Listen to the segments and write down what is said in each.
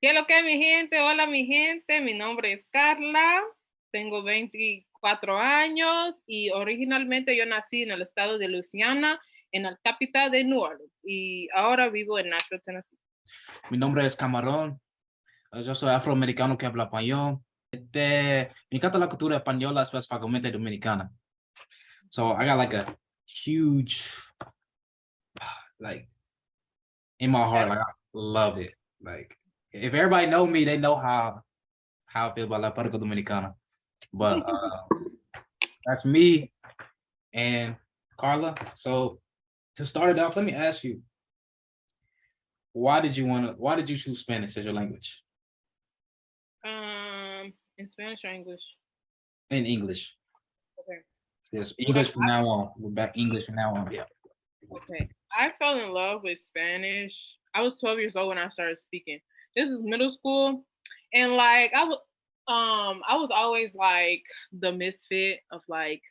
¿Qué es lo que mi gente? Hola mi gente, mi nombre es Carla, tengo 24 años y originalmente yo nací en el estado de Luisiana, en la capital de New Orleans y ahora vivo en Nashville, Tennessee. Mi nombre es Camarón. Yo soy afroamericano que habla español. Me encanta la cultura española, específicamente dominicana. So I got like a huge, like in my heart, like I love it. Like if everybody know me, they know how I feel about la República Dominicana. But that's me and Carla. So to start it off, let me ask you, why did you choose Spanish as your language? In Spanish or English? In English. Okay. Yes, Well, English from now on. We're back English from now on. Yeah. okay. I fell in love with Spanish. I was 12 years old when I started speaking. This is middle school, and like I was always like the misfit of like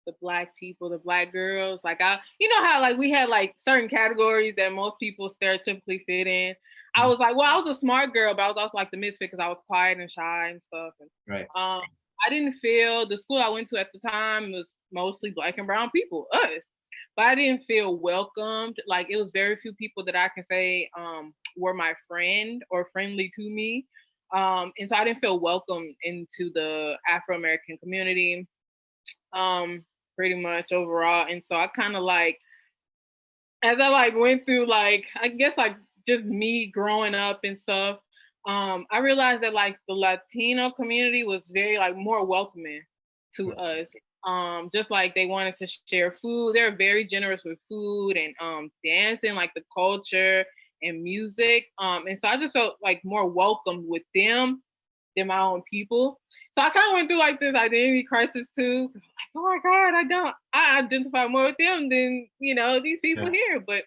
the black people, the black girls. Like you know how like we had like certain categories that most people stereotypically fit in. I Mhm. was like, well, I was a smart girl, but I was also like the misfit because I was quiet and shy and stuff. And Right. um, I didn't feel the school I went to at the time was mostly black and brown people, us. But I didn't feel welcomed. Like it was very few people that I can say were my friend or friendly to me. And so I didn't feel welcome into the Afro American community um pretty much overall. And so I kind of like as I like went through like I guess like just me growing up and stuff, I realized that like the Latino community was very like more welcoming to us. Just like they wanted to share food. They're very generous with food and dancing, like the culture and music. And so I just felt like more welcomed with them than my own people. So I kind of went through like this identity crisis too. Like, oh my God, I identify more with them than, these people Yeah. here. But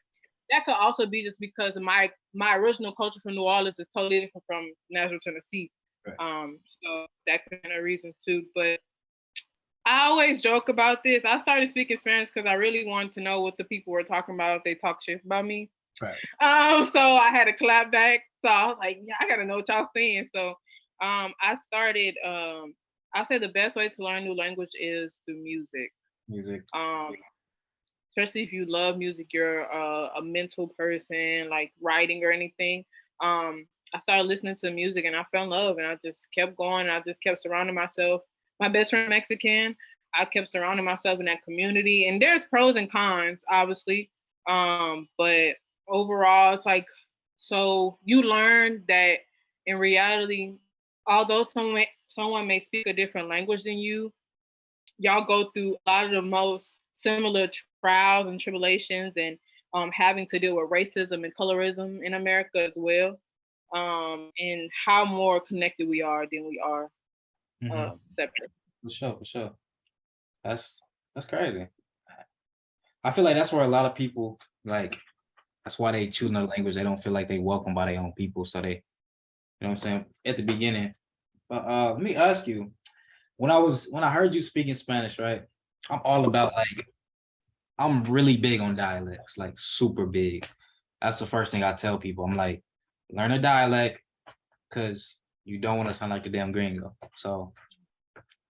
that could also be just because my original culture from New Orleans is totally different from Nashville, Tennessee. Right. So that kind of reason too. But I always joke about this. I started speaking Spanish because I really wanted to know what the people were talking about if they talk shit about me. Right. So I had to clap back. So I was like, yeah, I gotta know what y'all saying. So I started I say the best way to learn new language is through music. Music. Um, Especially if you love music, you're a mental person, like writing or anything. I started listening to music and I fell in love and I just kept going. And I just kept surrounding myself. My best friend Mexican. I kept surrounding myself in that community. And there's pros and cons, obviously. But overall, it's like so you learn that in reality, although someone may speak a different language than you, y'all go through a lot of the most similar trials and tribulations and having to deal with racism and colorism in America as well. And how more connected we are than we are Mm-hmm. separate. For sure. For sure. That's that's crazy. I feel like that's where a lot of people like. That's why they choose another language. They don't feel like they welcome by their own people. So they, you know what I'm saying, at the beginning. But let me ask you, when I heard you speaking Spanish, right? I'm all about like I'm really big on dialects, like super big. That's the first thing I tell people. I'm like, learn a dialect because you don't want to sound like a damn gringo. So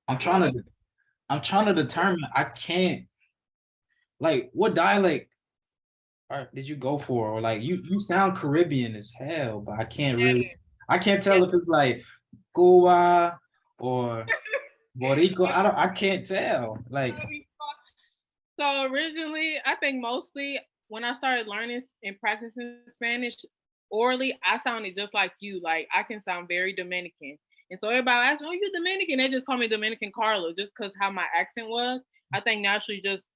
I'm trying Love to I'm trying to determine I can't like what dialect did you go for? Or like you sound Caribbean as hell, but it. I can't Yeah. tell if it's like Cuba or Boricua. I can't tell. Like So originally, I think mostly when I started learning and practicing Spanish orally, I sounded just like you. Like I can sound very Dominican. And so everybody asked me, "Oh, you Dominican?" They just call me Dominican Carla, just because how my accent was. I think naturally, just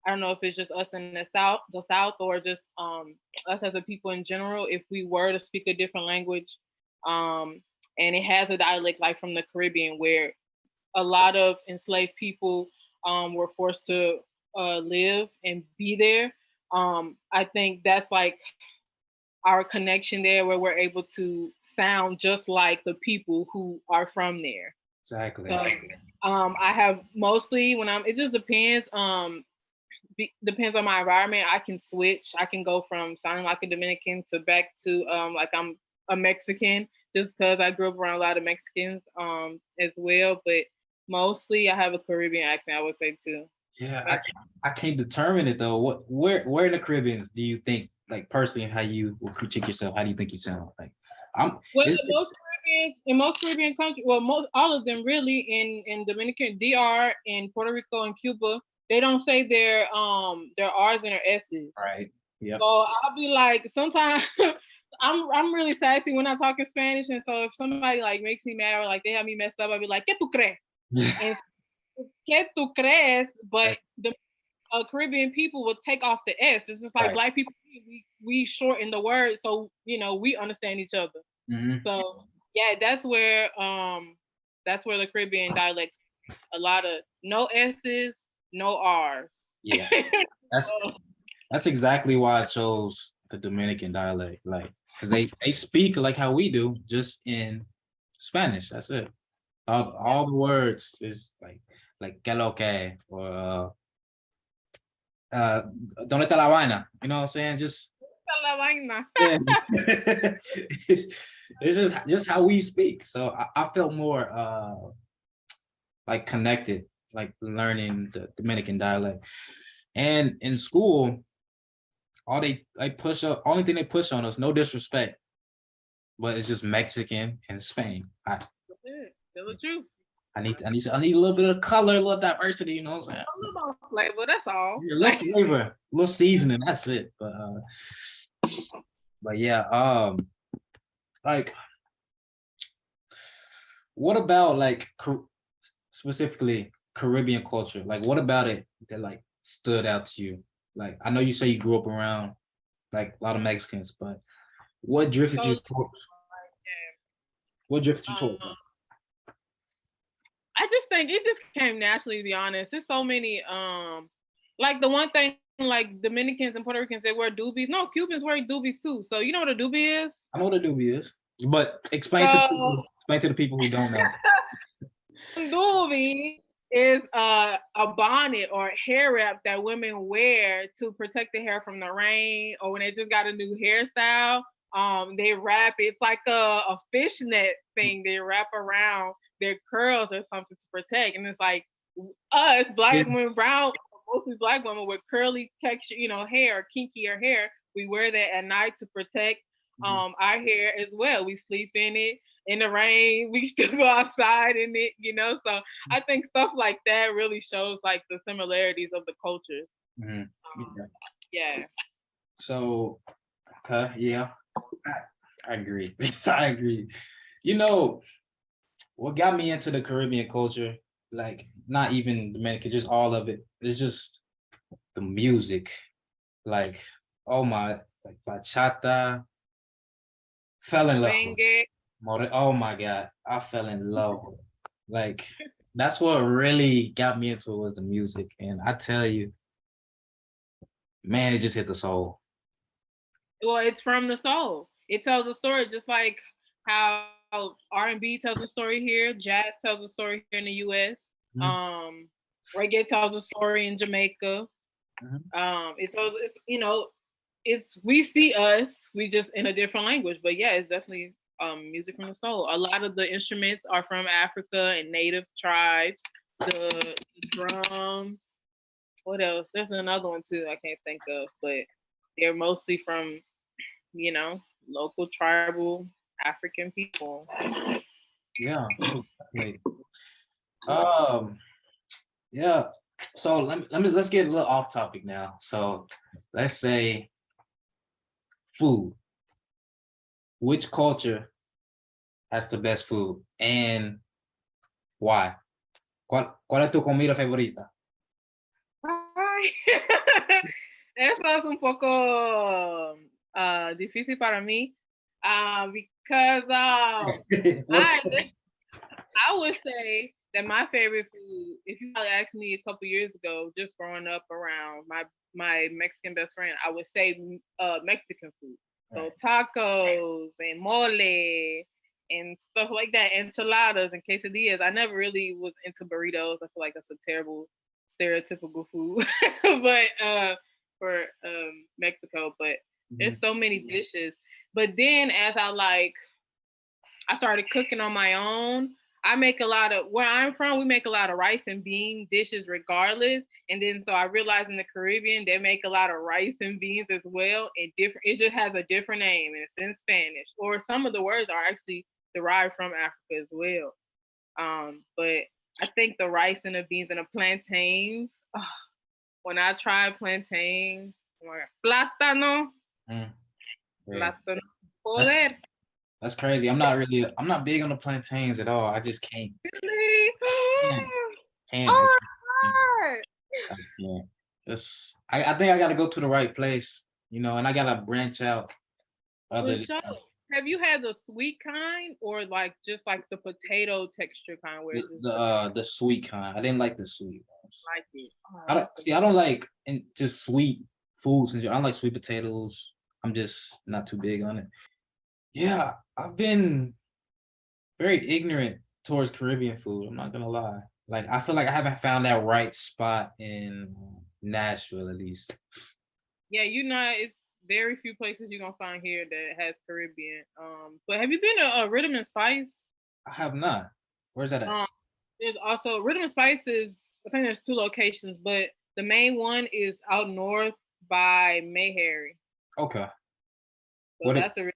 I don't know if it's just us in the South, or just us as a people in general. If we were to speak a different language, um, and it has a dialect like from the Caribbean, where a lot of enslaved people were forced to live and be there. I think that's like our connection there, where we're able to sound just like the people who are from there. exactly. So I have mostly when I'm. It just depends. Depends on my environment. I can switch. I can go from sounding like a Dominican to back to like I'm a Mexican. just because I grew up around a lot of Mexicans as well, but mostly I have a Caribbean accent, I would say too. Yeah, Yes. I can't determine it though. Where in the Caribbean do you think, like personally, how you will critique yourself? How do you think you sound? Like I'm Well, it's in most Caribbean countries, well, most all of them really in Dominican, DR, in Puerto Rico and Cuba, they don't say their R's and their S's. right. So Yep. I'll be like, sometimes I'm really sassy when I talk in Spanish, and so if somebody like makes me mad or like they have me messed up, I'll be like, "¿Qué tú crees?" And it's "¿Qué tú crees?" But Right. the Caribbean people would take off the S. It's just like Right. black people, we shorten the word so we understand each other. Hmm. So yeah, that's where the Caribbean dialect, a lot of no S's, no R's. Yeah. That's So, that's exactly why I chose the Dominican dialect, like because they speak like how we do, just in Spanish. That's it. All the words is like que lo que or uh donde está la vaina. You know what I'm saying? Just la vaina. yeah. it's, it's just how we speak. So I felt more like connected, like learning the Dominican dialect. And in school, all they push up, only thing they push on us, no disrespect, but it's just Mexican and Spain. Tell the truth. I need a little bit of color, a little diversity, you know what I'm saying? A little more flavor, that's all. Yeah, a little flavor, a little seasoning, that's it. But yeah, like what about like specifically Caribbean culture? Like what about it that like stood out to you? Like I know you say you grew up around like a lot of Mexicans, but what drifted you So toward- what drifted you toward um, I just think it just came naturally, to be honest. There's so many like the one thing, like Dominicans and Puerto Ricans, they wear doobies. No, Cubans wear doobies too. So you know what a doobie is? I know what a doobie is, but So explain to the people who don't know. doobie is a bonnet or hair wrap that women wear to protect the hair from the rain, or when they just got a new hairstyle. They wrap it. It's like a fishnet thing they wrap around their curls or something to protect. And it's like us black women, Yes. brown, mostly black women with curly texture, hair, kinkier hair. We wear that at night to protect Mhm. our hair as well. We sleep in it in the rain. We still go outside in it. So I think stuff like that really shows like the similarities of the cultures. Mhm. Um, Yeah. yeah. So, okay, yeah, I, I agree. I agree. You know, what got me into the Caribbean culture, like not even Dominican, just all of it, it's just the music. Like, oh my, like bachata, fell in love with Merengue. Oh my God, I fell in love with it. Like, that's what really got me into it was the music. And I tell you, man, it just hit the soul. Well, it's from the soul. It tells a story, just like how R&B tells a story here, jazz tells a story here in the U.S. Mhm, Reggae tells a story in Jamaica. mhm. It's we see us, we just in a different language. But yeah, it's definitely music from the soul. A lot of the instruments are from Africa and native tribes. The drums. What else? There's another one too I can't think of, but they're mostly from local tribal African people. Yeah, exactly. Um, yeah. So let's get a little off topic now. So let's say food. Which culture has the best food and why? ¿Cuál es tu comida favorita? Ay. Eso es un poco difícil para mí, because What? I would say that my favorite food, if you probably asked me a couple years ago, just growing up around my Mexican best friend, I would say Mexican food. So Right. tacos and mole and stuff like that, enchiladas and quesadillas. I never really was into burritos. I feel like that's a terrible stereotypical food, but for Mexico. But there's Mhm. so many dishes. But then as I like I started cooking on my own. I make a lot of where I'm from. We make a lot of rice and bean dishes, regardless. And then so I realized in the Caribbean they make a lot of rice and beans as well. And different, it just has a different name, and it's in Spanish. Or some of the words are actually derived from Africa as well. But I think the rice and the beans and the plantains. When I tried plantain, oh my God, plátano, Mm, yeah. plátano, That's poder. that's crazy. I'm not big on the plantains at all. I just can't. Really? Can't. Can't. Oh Can't. my God. I can't. I think I gotta go to the right place, and I gotta branch out For other than sure. Have you had the sweet kind or like just like the potato texture kind where the it's just the, uh, the sweet kind. I didn't like the sweet ones. like it? Oh, I don't that's see. I don't like just sweet foods. I don't like sweet potatoes. I'm just not too big on it. Yeah, I've been very ignorant towards Caribbean food. I'm not gonna lie. Like I feel like I haven't found that right spot in Nashville, at least. yeah, it's very few places you're gonna find here that has Caribbean. But have you been to Rhythm and Spice? I have not. Where's that at? Um, there's also Rhythm and Spice is I think there's two locations, but the main one is out north by Mayberry. Okay. So What it that's a really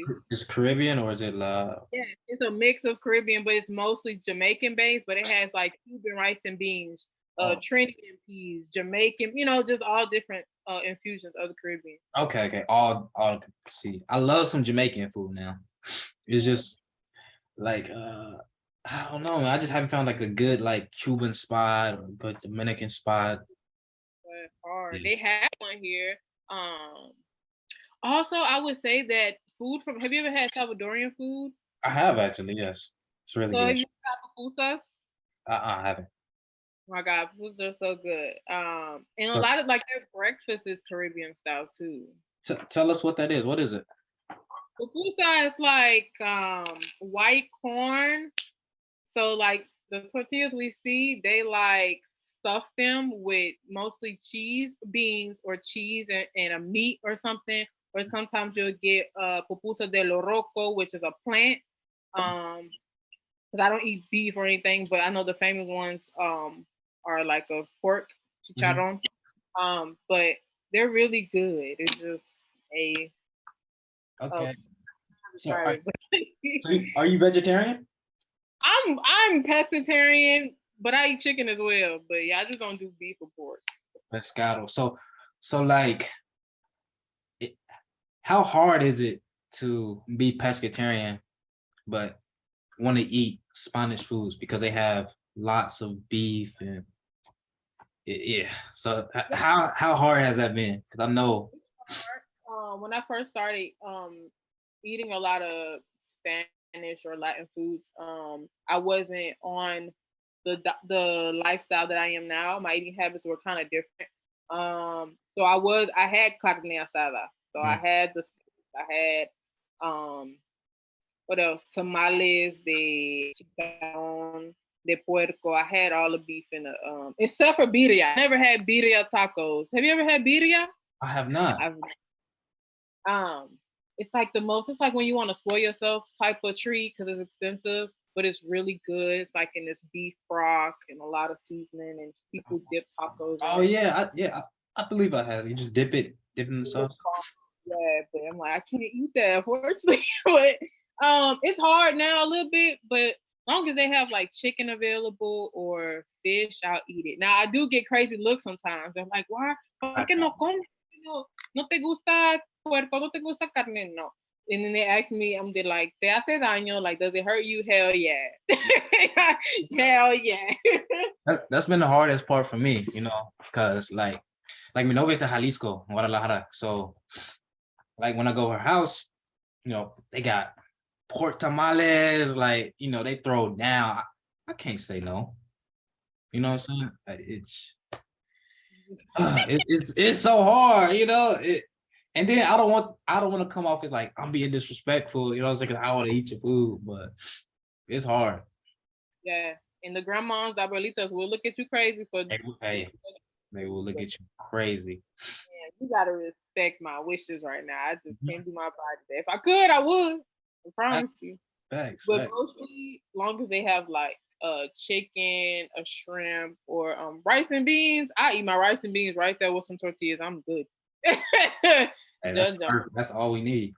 good place. is Caribbean or is it Yeah, it's a mix of Caribbean, but it's mostly Jamaican based. But it has like Cuban rice and beans, oh, Trinidad peas, Jamaican, just all different infusions of the Caribbean. okay. All see. I love some Jamaican food now. It's just like I don't know, man. I just haven't found like a good like Cuban spot or good Dominican spot. But hard. Yeah. They have one here. Um, Also, I would say that food from. Have you ever had Salvadorian food? I have actually, yes. It's really So have good. you tried pupusas? I haven't. Oh my God, pupusas are so good. And a So lot of like their breakfast is Caribbean style too. tell us what that is. What is it? Pupusa is like white corn. So like the tortillas we see, they like stuff them with mostly cheese, beans, or cheese and a meat or something. Or sometimes you'll get pupusa de loroco, which is a plant. Um, because I don't eat beef or anything, but I know the famous ones are like a pork Mhm. chicharron. But they're really good. It's just a oh, Okay. So try are, it. are you vegetarian? I'm pescatarian, but I eat chicken as well. But yeah, I just don't do beef or pork. Pescado. So like how hard is it to be pescatarian but want to eat Spanish foods because they have lots of beef and yeah. So how hard has that been? Because I know. When I first started eating a lot of Spanish or Latin foods, I wasn't on the lifestyle that I am now. My eating habits were kind of different. I had carne asada. So I Mm, had I had what else? Tamales de chicharrón, de puerco. I had all the beef in the except for birria. I never had birria tacos. Have you ever had birria? I have not. I've um it's like it's like when you want to spoil yourself type of treat because it's expensive, but it's really good. It's like in this beef broth and a lot of seasoning, and people dip tacos Oh in it. yeah, I believe I have. You just dip it in the sauce. Yeah, but I'm like, I can't eat that, unfortunately. But it's hard now a little bit, but as long as they have like chicken available or fish, I'll eat it. Now I do get crazy looks sometimes. I'm like, why? ¿Por I qué no know. comes? No te gusta puerco, no te gusta carne, no. And then they ask me, I'm like, te hace daño? Like, does it hurt you? Hell yeah. Hell yeah. That's been the hardest part for me, because like mi novia is de Jalisco, Guadalajara. So like when I go to her house, they got pork tamales, like they throw down. I can't say no. You know what I'm saying? It's so hard, and then I don't want to come off as like I'm being disrespectful, what I'm saying? 'Cause I want to eat your food, but it's hard. Yeah. And the grandmas, the abuelitas will look at you crazy for Hey, they will look at you crazy. man, you gotta respect my wishes right now. I just Mhm. can't do my body. If I could, I would. I I, promise you. Facts, But facts. mostly, long as they have like chicken, a shrimp, or rice and beans, I eat my rice and beans right there with some tortillas. I'm good. Hey, that's Judge 'em. perfect. That's all we need.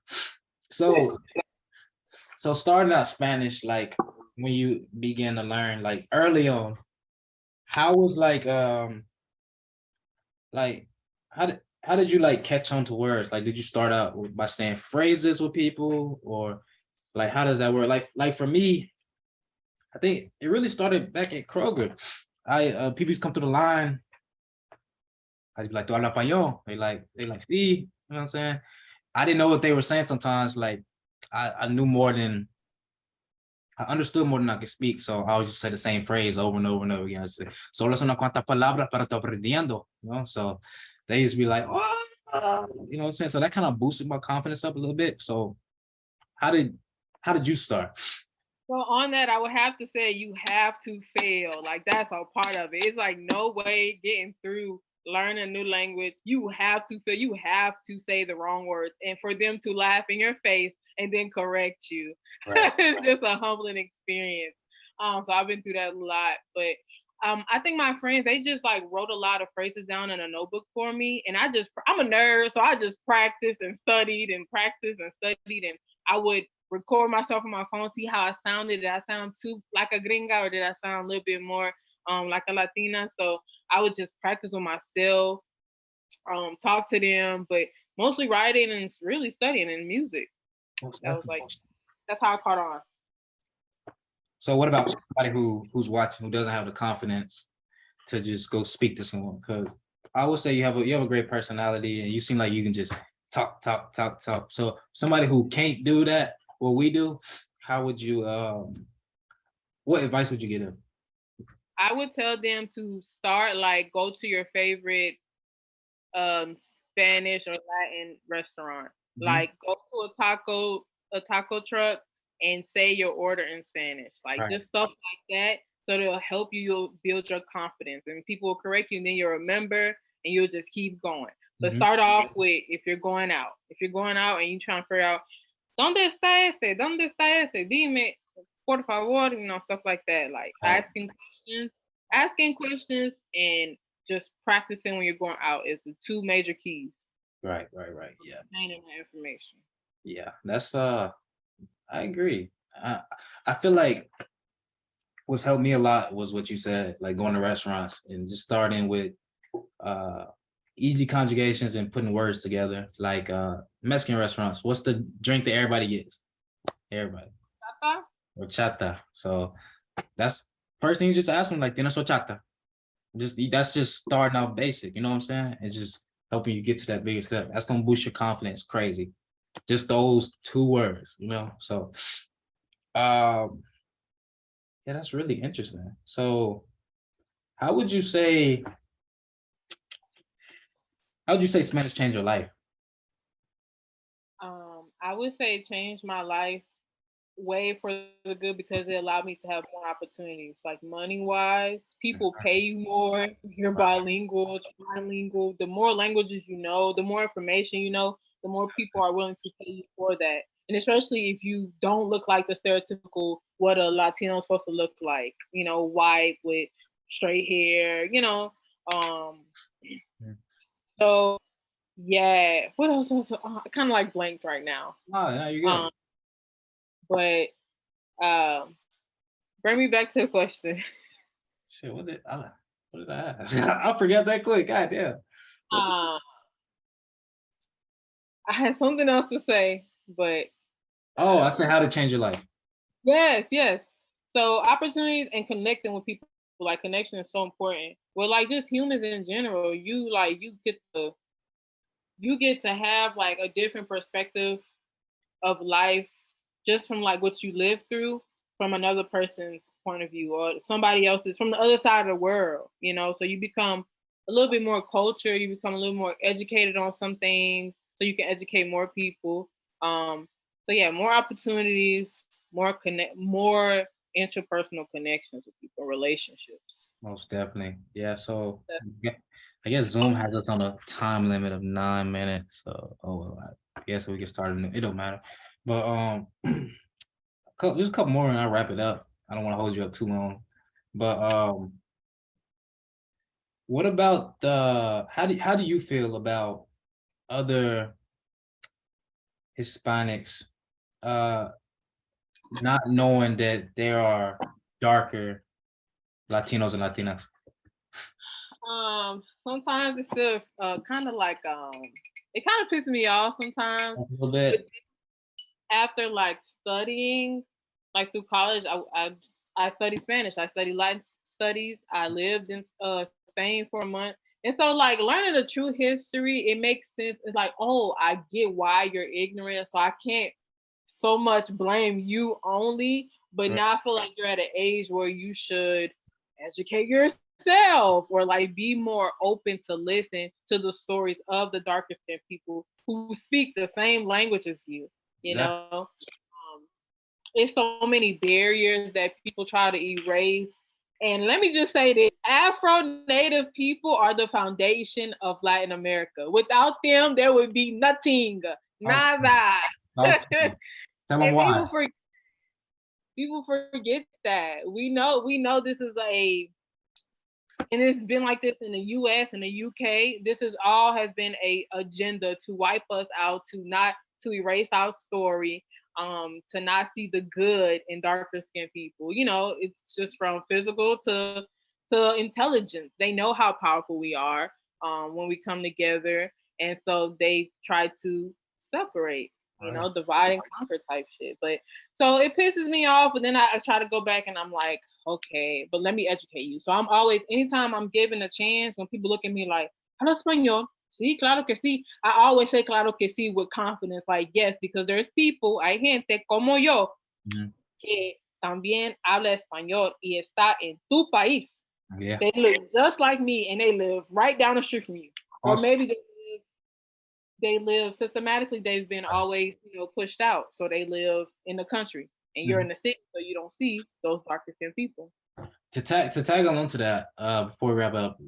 So, so starting out Spanish, like when you began to learn, like early on, how was like how did you like catch on to words? Like, did you start out by saying phrases with people, or like how does that work? Like for me, I think it really started back at Kroger. People used to come to the line. I'd be like, "Tu hablas español?" They like, "Sí," you know what I'm saying? I didn't know what they were saying sometimes. Like, I knew more than I understood more than I could speak. So I always just say the same phrase over and over and over again. I say, solo son unas cuantas palabras para tu aprendiendo. You know, so they used to be like, "Oh," you know what I'm saying? So that kind of boosted my confidence up a little bit. So how did how did you start? So on that, I would have to say you have to fail. Like that's a part of it. It's like no way getting through learning a new language. You have to fail. You have to say the wrong words, and for them to laugh in your face and then correct you. Right. It's just a humbling experience. So I've been through that a lot, but I think my friends they just like wrote a lot of phrases down in a notebook for me, and I'm a nerd, so I just practiced and studied and practiced and studied, and I would record myself on my phone, see how I sounded. Did I sound too like a gringa, or did I sound a little bit more like a Latina? So I would just practice with myself, talk to them, but mostly writing and really studying and music. Most That was like definitely. that's how I caught on. So what about somebody who's watching who doesn't have the confidence to just go speak to someone? Because I would say you have a great personality and you seem like you can just talk, talk, talk, talk. So somebody who can't do that, what we do, how would you what advice would you give them? I would tell them to start like go to your favorite um Spanish or Latin restaurant. Mhm. Like go to a taco truck and say your order in Spanish. Like Right. just stuff like that. So it'll help you, you'll build your confidence and people will correct you and then you'll remember and you'll just keep going. But Mhm. start off with if you're going out. If you're going out and you trying to figure out ¿Dónde está ese? ¿Dónde está ese? Dime, por favor, stuff like that. Like Right. asking questions and just practicing when you're going out is the two major keys Right. Right. Right. for Yeah. retaining that information. Yeah. That's I agree. I feel like what's helped me a lot was what you said, like going to restaurants and just starting with uh easy conjugations and putting words together. Like Mexican restaurants. What's the drink that everybody gets? Everybody. Tata? Horchata. So that's first thing you just ask them, like, "Tienes horchata?" Just that's just starting out basic, you know what I'm saying? It's just helping you get to that bigger step. That's gonna boost your confidence crazy. Just those two words, you know. So yeah, that's really interesting. So how would you say how would you say Spanish changed your life? I would say it changed my life way for the good because it allowed me to have more opportunities. Like money wise, people pay you more. You're bilingual, trilingual. The more languages you know, the more information you know, the more people are willing to pay you for that. And especially if you don't look like the stereotypical what a Latino is supposed to look like, white with straight hair, Um, Mm. so yeah, what else? I kind of like blanked right now. No, no, you're good. Um, but um, bring me back to the question. Shit, what did I ask? I forgot that quick. God damn. What the, Uh, I had something else to say, but oh, I uh, said how to change your life. yes, yes. So opportunities and connecting with people, like connection is so important. Well, like just humans in general, you get to have like a different perspective of life just from like what you live through from another person's point of view or somebody else's from the other side of the world. So you become a little bit more culture, you become a little more educated on some things so you can educate more people. So yeah, more opportunities, more interpersonal connections with people, relationships. Most definitely. Yeah. So yeah, I guess Zoom has us on a time limit of 9 minutes. So I guess we can start a new. It don't matter. But Just a couple more and I'll wrap it up. I don't want to hold you up too long. But what about how do you feel about other Hispanics not knowing that there are darker Latinos and Latinas? Sometimes it's still kind of like it kind of pisses me off sometimes. A little bit. After like studying, like through college, I studied Spanish. I studied Latin studies. I lived in Spain for a month, and so like learning the true history, it makes sense. It's like, oh, I get why you're ignorant, so I can't so much blame you only. But Right. now I feel like you're at an age where you should educate yourself or like be more open to listen to the stories of the darker skinned people who speak the same language as you. You Exactly. know, it's so many barriers that people try to erase. And let me just say this: Afro Native people are the foundation of Latin America. Without them, there would be nothing, Talk to me. nada. Talk to me. Tell them And why. people forget that. We know this is and it's been like this in the US and the UK. This is all has been a agenda to wipe us out, to erase our story, to not see the good in darker skinned people. It's just from physical to intelligence. They know how powerful we are when we come together, and so they try to separate. Right. Divide and conquer type shit. But so it pisses me off, but then I try to go back and I'm like, okay, but let me educate you. So I'm always, anytime I'm given a chance, when people look at me like, hablo español? Sí, claro que sí. I always say claro que sí with confidence, like, yes, because there's people, hay gente como yo, que también habla español y está en tu país. Yeah. They look just like me and they live right down the street from you. Or Awesome. maybe they live systematically, they've been always, pushed out. So they live in the country and you're in the city, so you don't see those darker skinned people. To tag along to that, before we wrap up,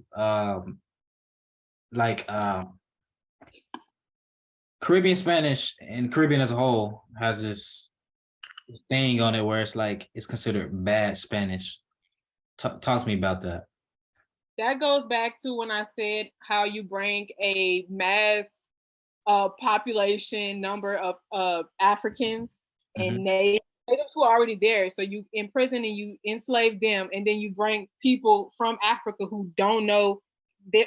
like Caribbean Spanish and Caribbean as a whole has this thing on it where it's like it's considered bad Spanish. Talk to me about that. That goes back to when I said how you bring a mass population number of Africans and natives who are already there. So you imprison and you enslave them, and then you bring people from Africa who don't know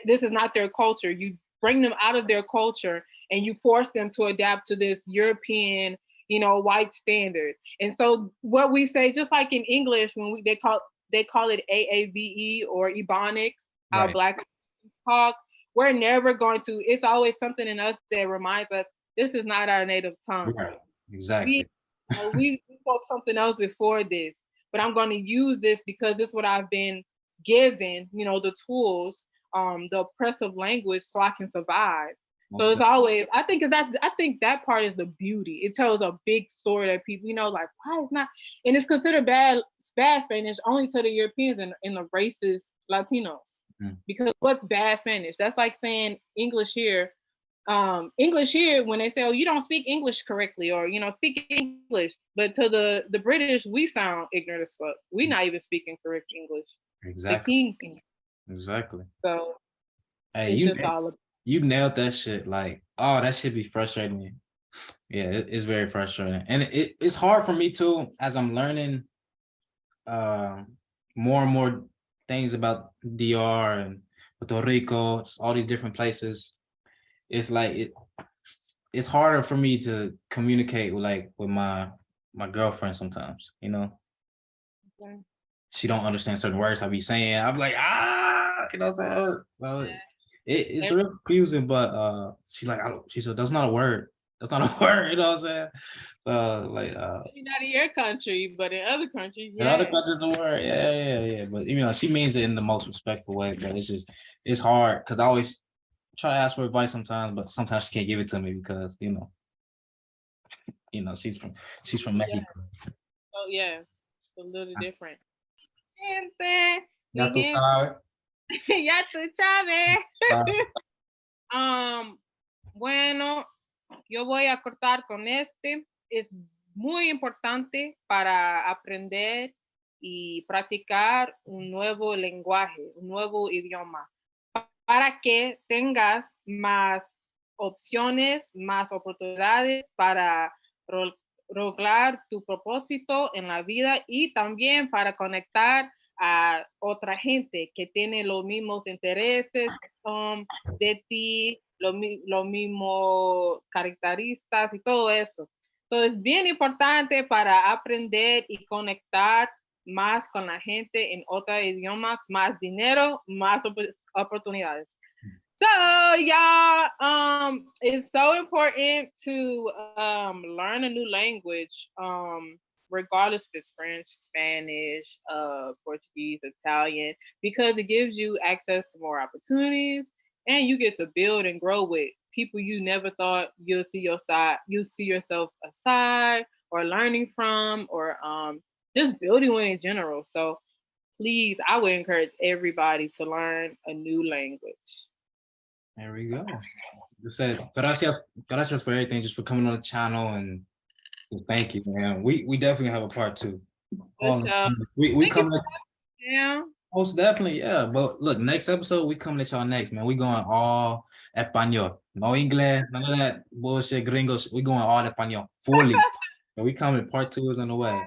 this is not their culture. You bring them out of their culture and you force them to adapt to this European, white standard. And so what we say, just like in English, when they call it AAVE or Ebonics, how Right. Black talk, we're never going to, it's always something in us that reminds us this is not our native tongue. Right. Exactly. We spoke something else before this, but I'm going to use this because this is what I've been given, the tools, the oppressive language so I can survive. So it's always, I think that part is the beauty. It tells a big story that people, like, why is not, and it's considered bad Spanish only to the Europeans and the racist Latinos. Because what's bad Spanish? That's like saying English here. English here, when they say, "Oh, you don't speak English correctly," or speak English, but to the British, we sound ignorant as fuck. We not even speaking correct English. Exactly. The king. Exactly. So Hey, it's just all. You nailed that shit. Like, oh, that should be frustrating. Yeah, it's very frustrating, and it's hard for me too as I'm learning more and more things about DR and Puerto Rico, all these different places. It's like it's harder for me to communicate with my girlfriend sometimes. Okay. She don't understand certain words I be saying. I'm like, what I'm saying? So it's real confusing, but she's like, she said, that's not a word. That's not a word, you know what I'm saying? Maybe not in your country, but in other countries, in yeah. other countries, the word, yeah. But she means it in the most respectful way. But it's hard because I always try to ask for advice sometimes, but sometimes she can't give it to me because she's from Mexico. Oh yeah, it's a little different. Gente, Ya mi tú gente, sabes. ya tú sabes. Bueno, yo voy a cortar con este. It's muy importante para aprender y practicar un nuevo lenguaje, un nuevo idioma, para que tengas más opciones, más oportunidades para lograr tu propósito en la vida y también para conectar a otra gente que tiene los mismos intereses de ti, los mismos características y todo eso. Entonces, es bien importante para aprender y conectar más con la gente en otros idiomas, más dinero, más oportunidades. So yeah, it's so important to learn a new language, regardless if it's French, Spanish, Portuguese, Italian, because it gives you access to more opportunities, and you get to build and grow with people you never thought you see yourself aside or learning from, or just building with in general. So please, I would encourage everybody to learn a new language. There we go. You said gracias for everything, just for coming on the channel, and thank you, man. We definitely have a part two. For sure. We Thank you come for yeah. most definitely, yeah. But look, next episode we coming at y'all next, man. We going all español, no inglés, none of that bullshit gringos. We going all español fully. And we coming. Part two is on the way.